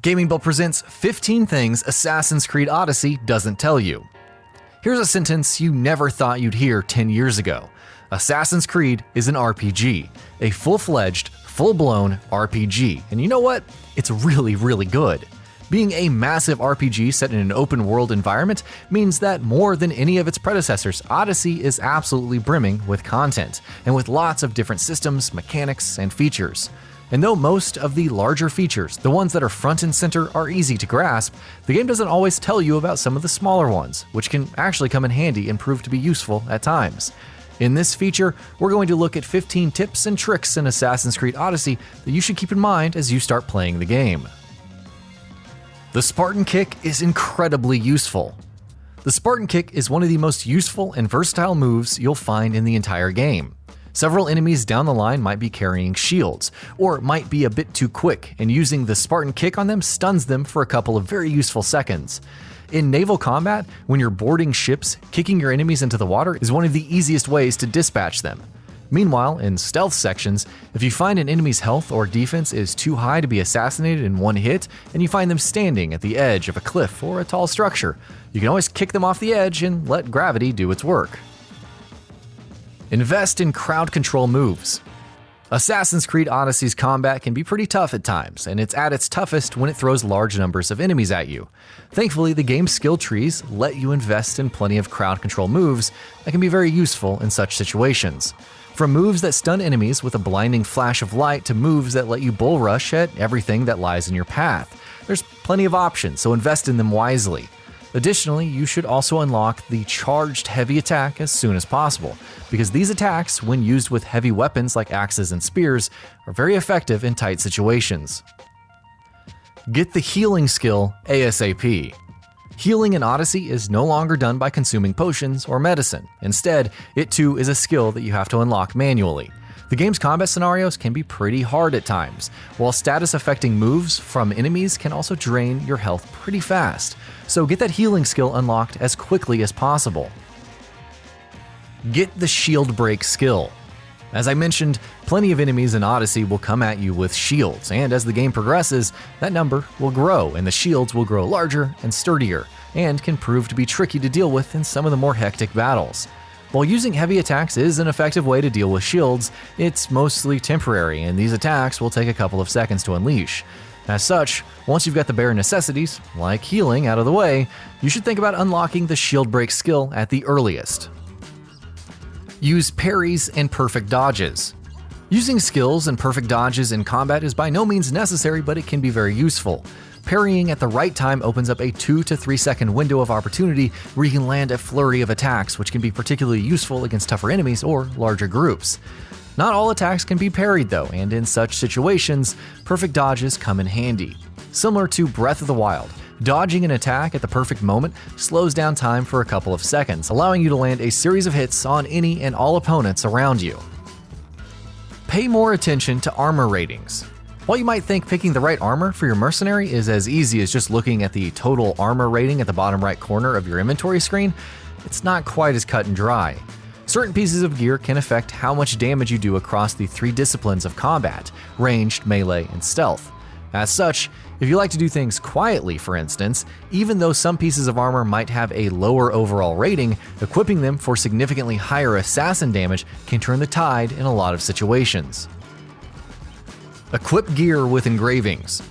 GamingBolt presents 15 things Assassin's Creed Odyssey doesn't tell you. Here's a sentence you never thought you'd hear 10 years ago. Assassin's Creed is an RPG, a full-fledged, full-blown RPG. And you know what? It's really, really good. Being a massive RPG set in an open-world environment means that more than any of its predecessors, Odyssey is absolutely brimming with content, and with lots of different systems, mechanics, and features. And though most of the larger features, the ones that are front and center, are easy to grasp, the game doesn't always tell you about some of the smaller ones, which can actually come in handy and prove to be useful at times. In this feature, we're going to look at 15 tips and tricks in Assassin's Creed Odyssey that you should keep in mind as you start playing the game. The Spartan Kick is incredibly useful. The Spartan Kick is one of the most useful and versatile moves you'll find in the entire game. Several enemies down the line might be carrying shields, or might be a bit too quick, and using the Spartan Kick on them stuns them for a couple of very useful seconds. In naval combat, when you're boarding ships, kicking your enemies into the water is one of the easiest ways to dispatch them. Meanwhile, in stealth sections, if you find an enemy's health or defense is too high to be assassinated in one hit, and you find them standing at the edge of a cliff or a tall structure, you can always kick them off the edge and let gravity do its work. Invest in crowd control moves. Assassin's Creed Odyssey's combat can be pretty tough at times, and it's at its toughest when it throws large numbers of enemies at you. Thankfully, the game's skill trees let you invest in plenty of crowd control moves that can be very useful in such situations. From moves that stun enemies with a blinding flash of light to moves that let you bull rush at everything that lies in your path. There's plenty of options, so invest in them wisely. Additionally, you should also unlock the charged heavy attack as soon as possible, because these attacks, when used with heavy weapons like axes and spears, are very effective in tight situations. Get the healing skill ASAP. Healing in Odyssey is no longer done by consuming potions or medicine. Instead, it too is a skill that you have to unlock manually. The game's combat scenarios can be pretty hard at times, while status-affecting moves from enemies can also drain your health pretty fast, so get that healing skill unlocked as quickly as possible. Get the shield break skill. As I mentioned, plenty of enemies in Odyssey will come at you with shields, and as the game progresses, that number will grow and the shields will grow larger and sturdier, and can prove to be tricky to deal with in some of the more hectic battles. While using heavy attacks is an effective way to deal with shields, it's mostly temporary, and these attacks will take a couple of seconds to unleash. As such, once you've got the bare necessities, like healing, out of the way, you should think about unlocking the shield break skill at the earliest. Use parries and perfect dodges. Using skills and perfect dodges in combat is by no means necessary, but it can be very useful. Parrying at the right time opens up a 2 to 3 second window of opportunity where you can land a flurry of attacks, which can be particularly useful against tougher enemies or larger groups. Not all attacks can be parried though, and in such situations, perfect dodges come in handy. Similar to Breath of the Wild, dodging an attack at the perfect moment slows down time for a couple of seconds, allowing you to land a series of hits on any and all opponents around you. Pay more attention to armor ratings. While you might think picking the right armor for your mercenary is as easy as just looking at the total armor rating at the bottom right corner of your inventory screen, it's not quite as cut and dry. Certain pieces of gear can affect how much damage you do across the 3 disciplines of combat: ranged, melee, and stealth. As such, if you like to do things quietly, for instance, even though some pieces of armor might have a lower overall rating, equipping them for significantly higher assassin damage can turn the tide in a lot of situations. Equip gear with engravings.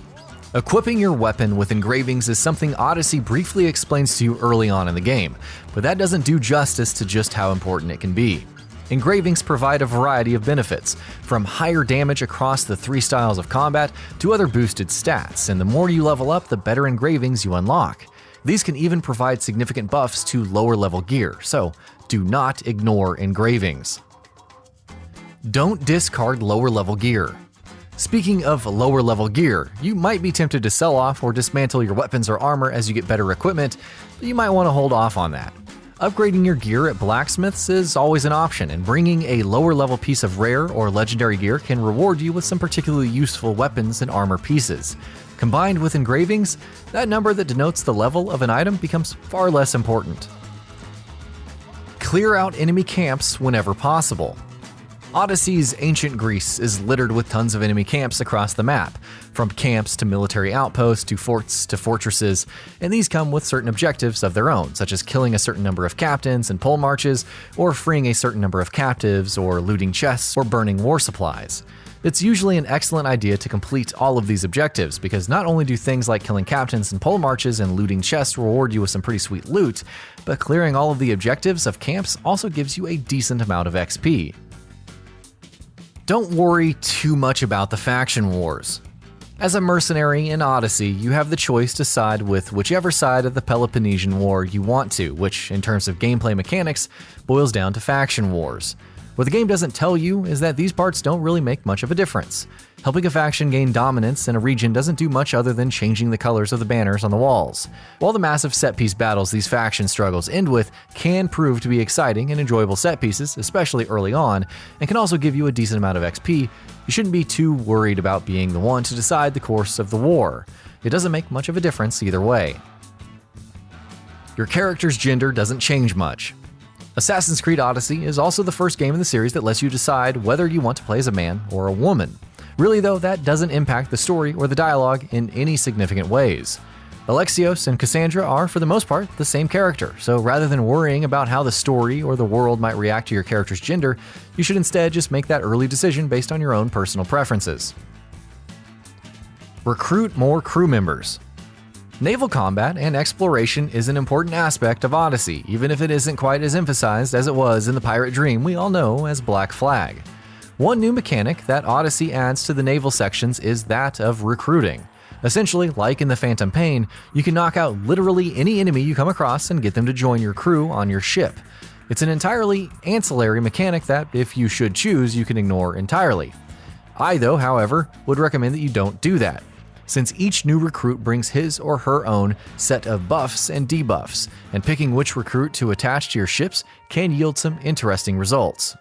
Equipping your weapon with engravings is something Odyssey briefly explains to you early on in the game, but that doesn't do justice to just how important it can be. Engravings provide a variety of benefits, from higher damage across the 3 styles of combat to other boosted stats, and the more you level up, the better engravings you unlock. These can even provide significant buffs to lower level gear, so do not ignore engravings. Don't discard lower level gear. Speaking of lower level gear, you might be tempted to sell off or dismantle your weapons or armor as you get better equipment, but you might want to hold off on that. Upgrading your gear at blacksmiths is always an option, and bringing a lower level piece of rare or legendary gear can reward you with some particularly useful weapons and armor pieces. Combined with engravings, that number that denotes the level of an item becomes far less important. Clear out enemy camps whenever possible. Odyssey's ancient Greece is littered with tons of enemy camps across the map, from camps to military outposts to forts to fortresses, and these come with certain objectives of their own, such as killing a certain number of captains and pole marches, or freeing a certain number of captives, or looting chests, or burning war supplies. It's usually an excellent idea to complete all of these objectives, because not only do things like killing captains and pole marches and looting chests reward you with some pretty sweet loot, but clearing all of the objectives of camps also gives you a decent amount of XP. Don't worry too much about the faction wars. As a mercenary in Odyssey, you have the choice to side with whichever side of the Peloponnesian War you want to, which, in terms of gameplay mechanics, boils down to faction wars. What the game doesn't tell you is that these parts don't really make much of a difference. Helping a faction gain dominance in a region doesn't do much other than changing the colors of the banners on the walls. While the massive set-piece battles these faction struggles end with can prove to be exciting and enjoyable set pieces, especially early on, and can also give you a decent amount of XP, you shouldn't be too worried about being the one to decide the course of the war. It doesn't make much of a difference either way. Your character's gender doesn't change much. Assassin's Creed Odyssey is also the first game in the series that lets you decide whether you want to play as a man or a woman. Really though, that doesn't impact the story or the dialogue in any significant ways. Alexios and Cassandra are, for the most part, the same character, so rather than worrying about how the story or the world might react to your character's gender, you should instead just make that early decision based on your own personal preferences. Recruit more crew members. Naval combat and exploration is an important aspect of Odyssey, even if it isn't quite as emphasized as it was in the pirate dream we all know as Black Flag. One new mechanic that Odyssey adds to the naval sections is that of recruiting. Essentially, like in the Phantom Pain, you can knock out literally any enemy you come across and get them to join your crew on your ship. It's an entirely ancillary mechanic that, if you should choose, you can ignore entirely. I, though, however, would recommend that you don't do that, since each new recruit brings his or her own set of buffs and debuffs, and picking which recruit to attach to your ships can yield some interesting results.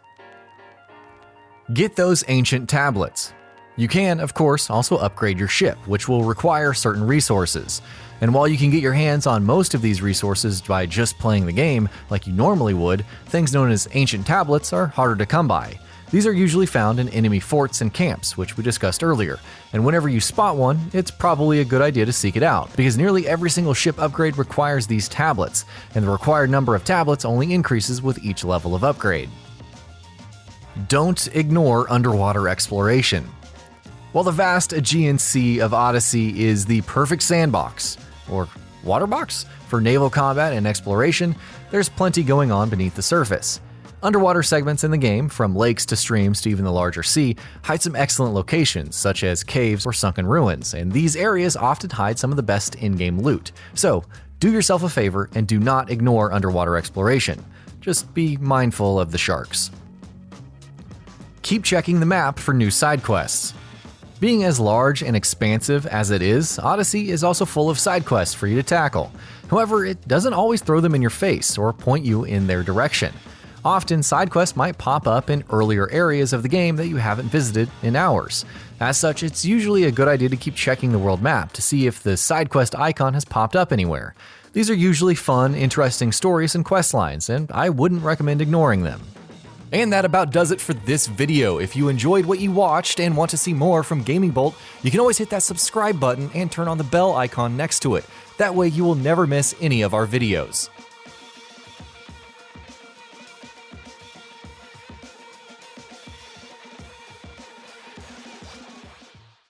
Get those ancient tablets. You can, of course, also upgrade your ship, which will require certain resources. And while you can get your hands on most of these resources by just playing the game like you normally would, things known as ancient tablets are harder to come by. These are usually found in enemy forts and camps, which we discussed earlier, and whenever you spot one, it's probably a good idea to seek it out, because nearly every single ship upgrade requires these tablets, and the required number of tablets only increases with each level of upgrade. Don't ignore underwater exploration. While the vast Aegean Sea of Odyssey is the perfect sandbox, or water box, for naval combat and exploration, there's plenty going on beneath the surface. Underwater segments in the game, from lakes to streams to even the larger sea, hide some excellent locations, such as caves or sunken ruins, and these areas often hide some of the best in-game loot. So, do yourself a favor and do not ignore underwater exploration. Just be mindful of the sharks. Keep checking the map for new side quests. Being as large and expansive as it is, Odyssey is also full of side quests for you to tackle. However, it doesn't always throw them in your face or point you in their direction. Often, side quests might pop up in earlier areas of the game that you haven't visited in hours. As such, it's usually a good idea to keep checking the world map to see if the side quest icon has popped up anywhere. These are usually fun, interesting stories and quest lines, and I wouldn't recommend ignoring them. And that about does it for this video. If you enjoyed what you watched and want to see more from GamingBolt, you can always hit that subscribe button and turn on the bell icon next to it. That way you will never miss any of our videos.